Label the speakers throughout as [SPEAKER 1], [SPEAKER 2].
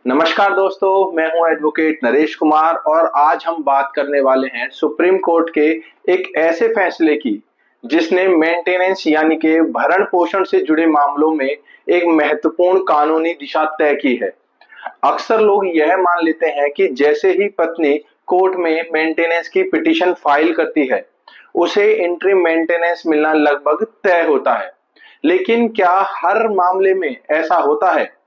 [SPEAKER 1] नमस्कार दोस्तों, मैं हूं एडवोकेट नरेश कुमार और आज हम बात करने वाले हैं सुप्रीम कोर्ट के एक ऐसे फैसले की जिसने मेंटेनेंस यानी कि भरण पोषण से जुड़े मामलों में एक महत्वपूर्ण कानूनी दिशा तय की है। अक्सर लोग यह मान लेते हैं कि जैसे ही पत्नी कोर्ट में मेंटेनेंस की पिटीशन फाइल करती है, उसे इंटरिम मेंटेनेंस मिलना लगभग तय होता है। लेकिन क्या हर मामले में ऐसा होता है?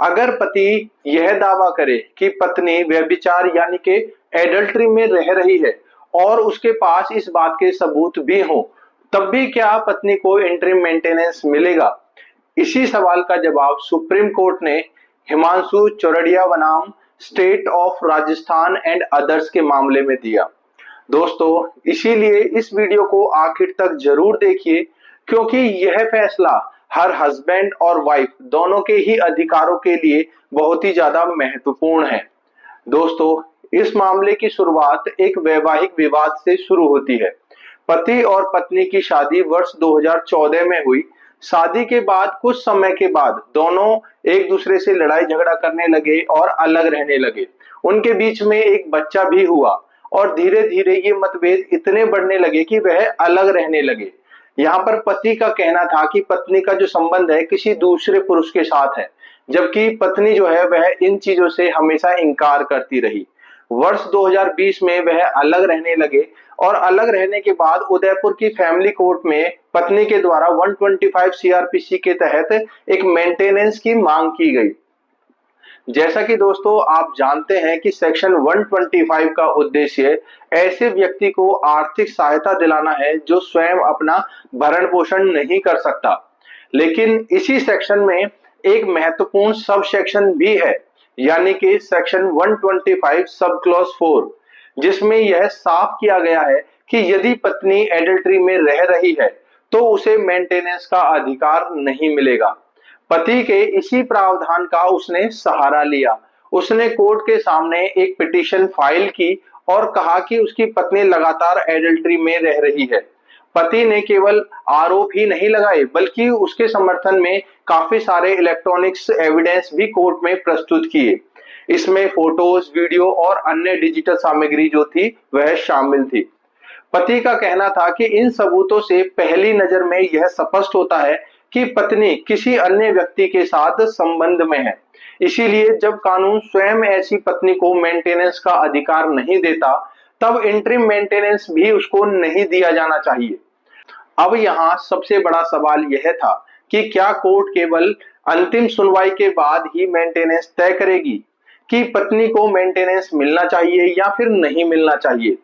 [SPEAKER 1] अगर पति यह दावा करे कि पत्नी व्यभिचार यानी कि एडल्ट्री में रह रही है और उसके पास इस बात के सबूत भी हो, तब भी क्या पत्नी को इंटरिम मेंटेनेंस मिलेगा? इसी सवाल का जवाब सुप्रीम कोर्ट ने हिमांशु चौरड़िया बनाम state of Rajasthan and others के मामले में दिया। दोस्तों, इसीलिए इस वीडियो को आखिर तक जरूर देखिए, क्योंकि यह फैसला हर हस्बैंड और वाइफ दोनों के ही अधिकारों के लिए बहुत ही ज्यादा महत्वपूर्ण है। दोस्तों, इस मामले की शुरुआत एक वैवाहिक विवाद से शुरू होती है। पति और पत्नी की शादी वर्ष 2014 में हुई। शादी के बाद कुछ समय के बाद दोनों एक दूसरे से लड़ाई झगड़ा करने लगे और अलग रहने लगे। उनके बीच में एक बच्चा भी हुआ और धीरे धीरे ये मतभेद इतने बढ़ने लगे कि वह अलग रहने लगे। यहाँ पर पति का कहना था कि पत्नी का जो संबंध है किसी दूसरे पुरुष के साथ है, जबकि पत्नी जो है वह इन चीजों से हमेशा इनकार करती रही। वर्ष 2020 में वह अलग रहने लगे और अलग रहने के बाद उदयपुर की फैमिली कोर्ट में पत्नी के द्वारा 125 सीआरपीसी के तहत एक मेंटेनेंस की मांग की गई। जैसा कि दोस्तों आप जानते हैं कि सेक्शन 125 का उद्देश्य ऐसे व्यक्ति को आर्थिक सहायता दिलाना है जो स्वयं अपना भरण पोषण नहीं कर सकता। लेकिन इसी सेक्शन में एक महत्वपूर्ण सब सेक्शन भी है, यानी कि सेक्शन 125 सब क्लॉज 4, जिसमें यह साफ किया गया है कि यदि पत्नी एडल्ट्री में रह रही है तो उसे मेंटेनेंस का अधिकार नहीं मिलेगा। पति के इसी प्रावधान का उसने सहारा लिया। उसने कोर्ट के सामने एक पिटीशन फाइल की और कहा कि उसकी पत्नी लगातार एडल्ट्री में रह रही है। पति ने केवल आरोप ही नहीं लगाए, बल्कि उसके समर्थन में काफी सारे इलेक्ट्रॉनिक्स एविडेंस भी कोर्ट में प्रस्तुत किए। इसमें फोटोज, वीडियो और अन्य डिजिटल सामग्री जो थी वह शामिल थी। पति का कहना था कि इन सबूतों से पहली नजर में यह स्पष्ट होता है कि पत्नी किसी अन्य व्यक्ति के साथ संबंध में है। इसीलिए जब कानून स्वयं ऐसी पत्नी को मेंटेनेंस का अधिकार नहीं देता, तब इंटरिम मेंटेनेंस भी उसको नहीं दिया जाना चाहिए। अब यहाँ सबसे बड़ा सवाल यह था कि क्या कोर्ट केवल अंतिम सुनवाई के बाद ही मेंटेनेंस तय करेगी कि पत्नी को मेंटेनेंस मिलना चाहिए या फिर नहीं मिलना चाहिए।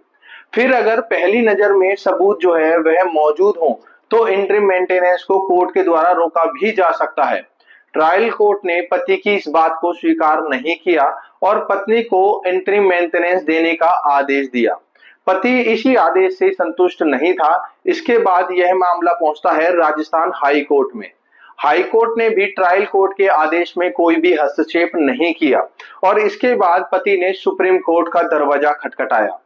[SPEAKER 1] फिर अगर पहली नजर में सबूत जो है वह मौजूद हो, तो इंटरिम मेंटेनेंस को कोर्ट के द्वारा रोका भी जा सकता है। ट्रायल कोर्ट ने पति की इस बात को स्वीकार नहीं किया और पत्नी को इंटरिम मेंटेनेंस देने का आदेश दिया। पति इसी आदेश से संतुष्ट नहीं था। इसके बाद यह मामला पहुंचता है राजस्थान हाई कोर्ट में। हाई कोर्ट ने भी ट्रायल कोर्ट के आदेश में कोई भी हस्तक्षेप नहीं किया और इसके बाद पति ने सुप्रीम कोर्ट का दरवाजा खटखटाया।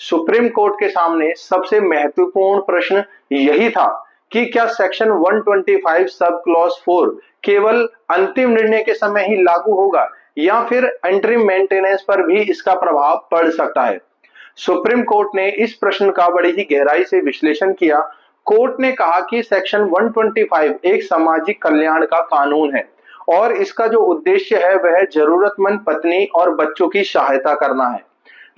[SPEAKER 1] सुप्रीम कोर्ट के सामने सबसे महत्वपूर्ण प्रश्न यही था कि क्या सेक्शन 125 सब क्लॉज 4 केवल अंतिम निर्णय के समय ही लागू होगा या फिर इंटरिम मेंटेनेंस पर भी इसका प्रभाव पड़ सकता है। सुप्रीम कोर्ट ने इस प्रश्न का बड़ी ही गहराई से विश्लेषण किया। कोर्ट ने कहा कि सेक्शन 125 एक सामाजिक कल्याण का कानून है और इसका जो उद्देश्य है वह जरूरतमंद पत्नी और बच्चों की सहायता करना है।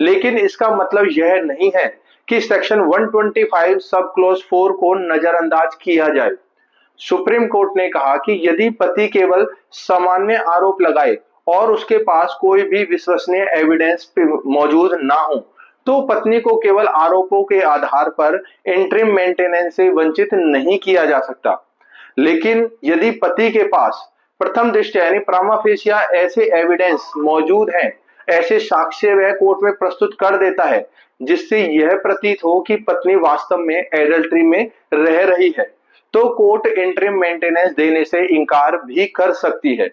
[SPEAKER 1] लेकिन इसका मतलब यह नहीं है कि सेक्शन 125 सब क्लॉज 4 को नजरअंदाज किया जाए। सुप्रीम कोर्ट ने कहा कि यदि पति केवल सामान्य आरोप लगाए और उसके पास कोई भी विश्वसनीय एविडेंस मौजूद ना हो, तो पत्नी को केवल आरोपों के आधार पर इंटरिम मेंटेनेंस से वंचित नहीं किया जा सकता। लेकिन यदि पति के पास प्रथम दृष्टया यानी प्रामा फेसिया ऐसे एविडेंस मौजूद हैं, ऐसे साक्ष्य वह कोर्ट में प्रस्तुत कर देता है जिससे यह प्रतीत हो कि पत्नी वास्तव में एडल्ट्री में रह रही है, तो कोर्ट इंटरिम मेंटेनेंस देने से इनकार भी कर सकती है।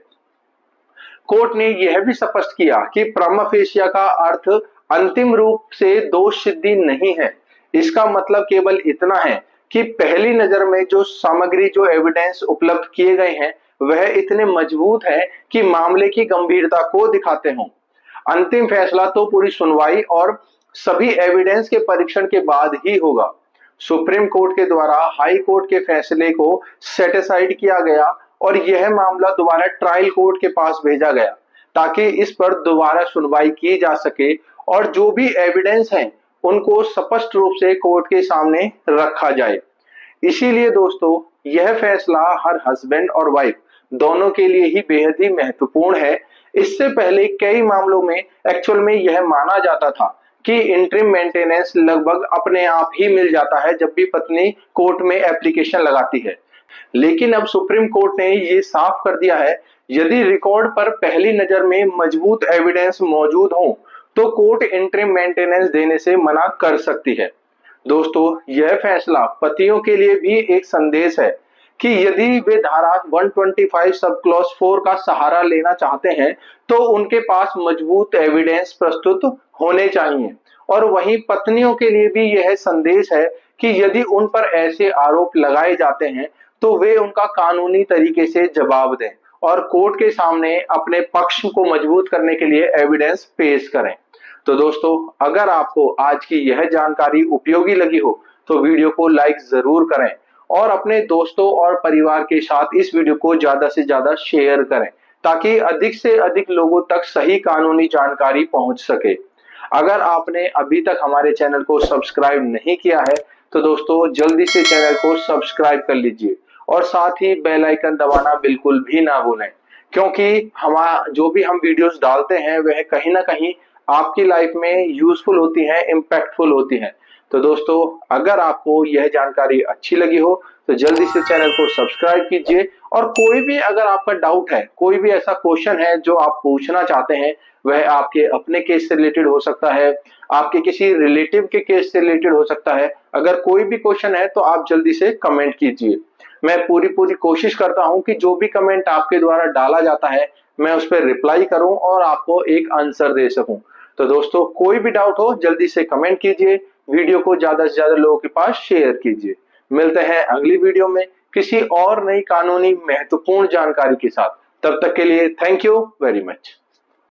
[SPEAKER 1] कोर्ट ने यह भी स्पष्ट किया कि प्रामा फेसिया का अर्थ अंतिम रूप से दोष सिद्धि नहीं है। इसका मतलब केवल इतना है कि पहली नजर में जो सामग्री, जो एविडेंस उपलब्ध किए गए हैं वह इतने मजबूत हैं कि मामले की गंभीरता को दिखाते हों। अंतिम फैसला तो पूरी सुनवाई और सभी एविडेंस के परीक्षण के बाद ही होगा। सुप्रीम कोर्ट के द्वारा हाई कोर्ट के फैसले को सेटिसाइड किया गया और यह मामला दोबारा ट्रायल कोर्ट के पास भेजा गया ताकि इस पर दोबारा सुनवाई की जा सके और जो भी एविडेंस हैं उनको स्पष्ट रूप से कोर्ट के सामने रखा जाए। इसीलिए दोस्तों, यह फैसला हर हस्बैंड और वाइफ दोनों के लिए ही बेहद ही महत्वपूर्ण है। इससे पहले कई मामलों में एक्चुअल में यह माना जाता था कि इंटरिम मेंटेनेंस लगभग अपने आप ही मिल जाता है जब भी पत्नी कोर्ट में एप्लीकेशन लगाती है। लेकिन अब सुप्रीम कोर्ट ने ये साफ कर दिया है, यदि रिकॉर्ड पर पहली नजर में मजबूत एविडेंस मौजूद हो तो कोर्ट इंटरिम मेंटेनेंस देने से मना कर सकती है। दोस्तों, यह फैसला पतियों के लिए भी एक संदेश है कि यदि वे धारा 125 सब क्लॉज 4 का सहारा लेना चाहते हैं तो उनके पास मजबूत एविडेंस प्रस्तुत होने चाहिए। और वहीं पत्नियों के लिए भी यह संदेश है कि यदि उन पर ऐसे आरोप लगाए जाते हैं तो वे उनका कानूनी तरीके से जवाब दें और कोर्ट के सामने अपने पक्ष को मजबूत करने के लिए एविडेंस पेश करें। तो दोस्तों, अगर आपको आज की यह जानकारी उपयोगी लगी हो तो वीडियो को लाइक जरूर करें और अपने दोस्तों और परिवार के साथ इस वीडियो को ज्यादा से ज्यादा शेयर करें ताकि अधिक से अधिक लोगों तक सही कानूनी जानकारी पहुंच सके। अगर आपने अभी तक हमारे चैनल को सब्सक्राइब नहीं किया है तो दोस्तों जल्दी से चैनल को सब्सक्राइब कर लीजिए और साथ ही बेल आइकन दबाना बिल्कुल भी ना भूलें, क्योंकि जो भी हम वीडियोस डालते हैं वह कहीं ना कहीं आपकी लाइफ में यूजफुल होती हैं, इम्पैक्टफुल होती हैं। तो दोस्तों, अगर आपको यह जानकारी अच्छी लगी हो तो जल्दी से चैनल को सब्सक्राइब कीजिए और कोई भी अगर आपका डाउट है, कोई भी ऐसा क्वेश्चन है जो आप पूछना चाहते हैं, वह आपके अपने केस से रिलेटेड हो सकता है, आपके किसी रिलेटिव के केस से रिलेटेड हो सकता है। अगर कोई भी क्वेश्चन है तो आप जल्दी से कमेंट कीजिए। मैं पूरी कोशिश करता हूं कि जो भी कमेंट आपके द्वारा डाला जाता है मैं उस पर रिप्लाई करूं और आपको एक आंसर दे सकूं। तो दोस्तों, कोई भी डाउट हो जल्दी से कमेंट कीजिए, वीडियो को ज्यादा से ज्यादा लोगों के पास शेयर कीजिए। मिलते हैं अगली वीडियो में किसी और नई कानूनी महत्वपूर्ण जानकारी के साथ। तब तक के लिए थैंक यू वेरी मच।